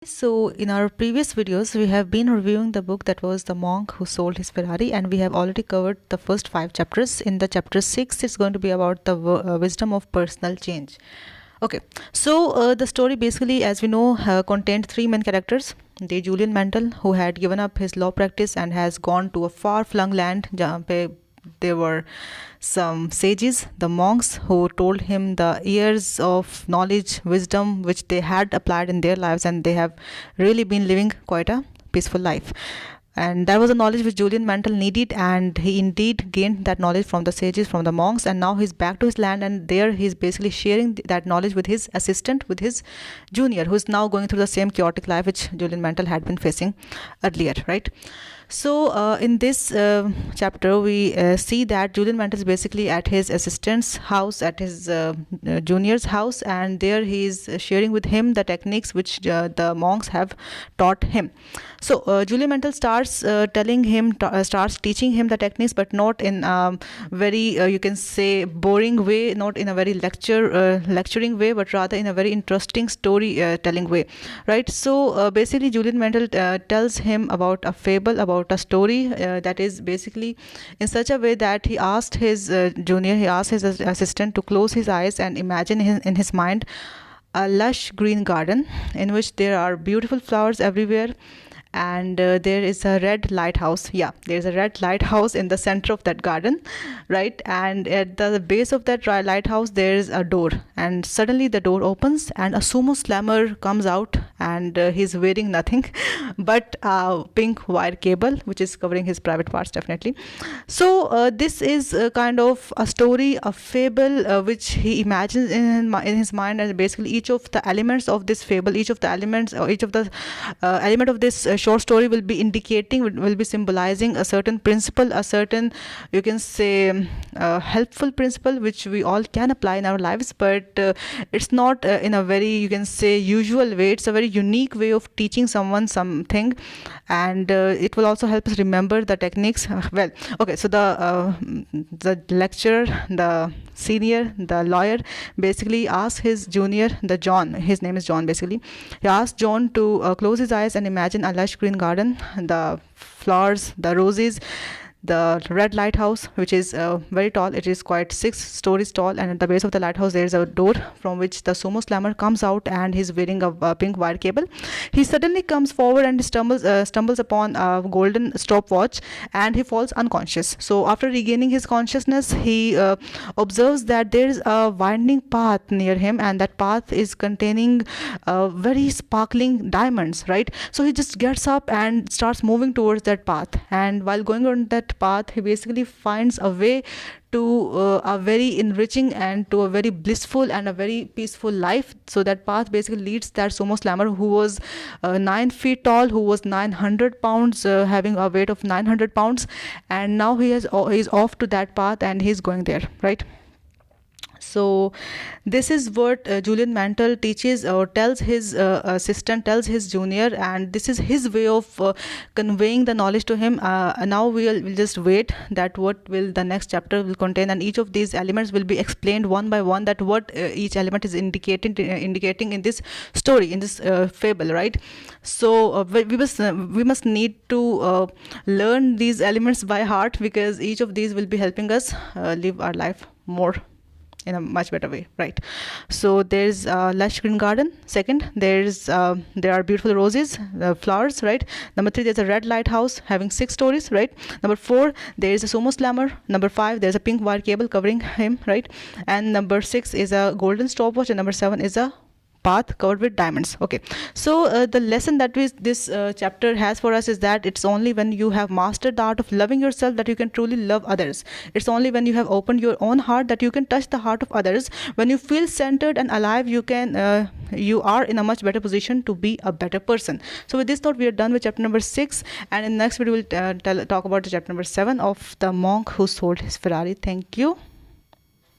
So, in our previous videos, we have been reviewing the book that was The Monk Who Sold His Ferrari, and we have already covered the first 5 chapters. In the chapter 6, it's going to be about the wisdom of personal change. Okay, so the story basically, as we know, contained 3 main characters. The Julian Mantle, who had given up his law practice and has gone to a far-flung land जहाँ पे there were some sages, the monks, who told him the years of knowledge, wisdom which they had applied in their lives, and they have really been living quite a peaceful life. And that was the knowledge which Julian Mantle needed, and he indeed gained that knowledge from the sages, from the monks, and now he's back to his land, and there he's basically sharing that knowledge with his assistant, with his junior, who's now going through the same chaotic life which Julian Mantle had been facing earlier, right? So in this chapter, we see that Julian Mantle is basically at his assistant's house, at his junior's house, and there he is sharing with him the techniques which the monks have taught him. So Julian Mantle starts starts teaching him the techniques, but not in very you can say boring way, not in a very lecturing way, but rather in a very interesting story telling way, right? So basically, Julian Mantle tells him about a fable, about a story that is basically in such a way that he asked his assistant to close his eyes and imagine in his mind a lush green garden in which there are beautiful flowers everywhere, and there is a red lighthouse. Yeah, there's a red lighthouse in the center of that garden, right? And at the base of that lighthouse there is a door, and suddenly the door opens and a sumo slammer comes out, and he's wearing nothing but a pink wire cable which is covering his private parts, definitely. So this is kind of a story, a fable which he imagines in his mind, and basically each of the elements of this fable, each of the elements, or each of the element of this short story will be indicating, will be symbolizing a certain principle, a certain, you can say, helpful principle which we all can apply in our lives, but it's not in a very, you can say, usual way. It's a very unique way of teaching someone something, and it will also help us remember the techniques well. Okay, so the lecturer, the senior, the lawyer, basically asked his junior, the John, his name is John, basically he asked John to close his eyes and imagine a lush green garden, the flowers, the roses, the red lighthouse, which is very tall. It is quite 6 stories tall, and at the base of the lighthouse there is a door from which the sumo slammer comes out, and he's wearing a pink wire cable. He suddenly comes forward and stumbles upon a golden stopwatch, and he falls unconscious. So after regaining his consciousness, he observes that there is a winding path near him, and that path is containing very sparkling diamonds, right? So he just gets up and starts moving towards that path, and while going on that path, he basically finds a way to a very enriching and to a very blissful and a very peaceful life. So that path basically leads that sumo slammer, who was 9 feet tall, who was 900 pounds, having a weight of 900 pounds, and now he's off to that path and he's going there, right? So this is what Julian Mantle teaches or tells his assistant, tells his junior, and this is his way of conveying the knowledge to him. Now we'll just wait that what will the next chapter will contain, and each of these elements will be explained one by one, that what each element is indicating in this story, in this fable, right? So we must need to learn these elements by heart, because each of these will be helping us live our life more in a much better way, right? So there's a lush green garden. Second, there are beautiful roses, flowers, right? Number 3, there's a red lighthouse having 6 stories, right? Number 4, there is a sumo slammer. Number 5, there's a pink wire cable covering him, right? And number 6 is a golden stopwatch, and number 7 is a path covered with diamonds. Okay, so the lesson that this chapter has for us is that it's only when you have mastered the art of loving yourself that you can truly love others. It's only when you have opened your own heart that you can touch the heart of others. When you feel centered and alive, you are in a much better position to be a better person. So with this thought, we are done with chapter number 6, and in the next video we'll talk about the chapter number 7 of The Monk Who Sold His Ferrari. Thank you.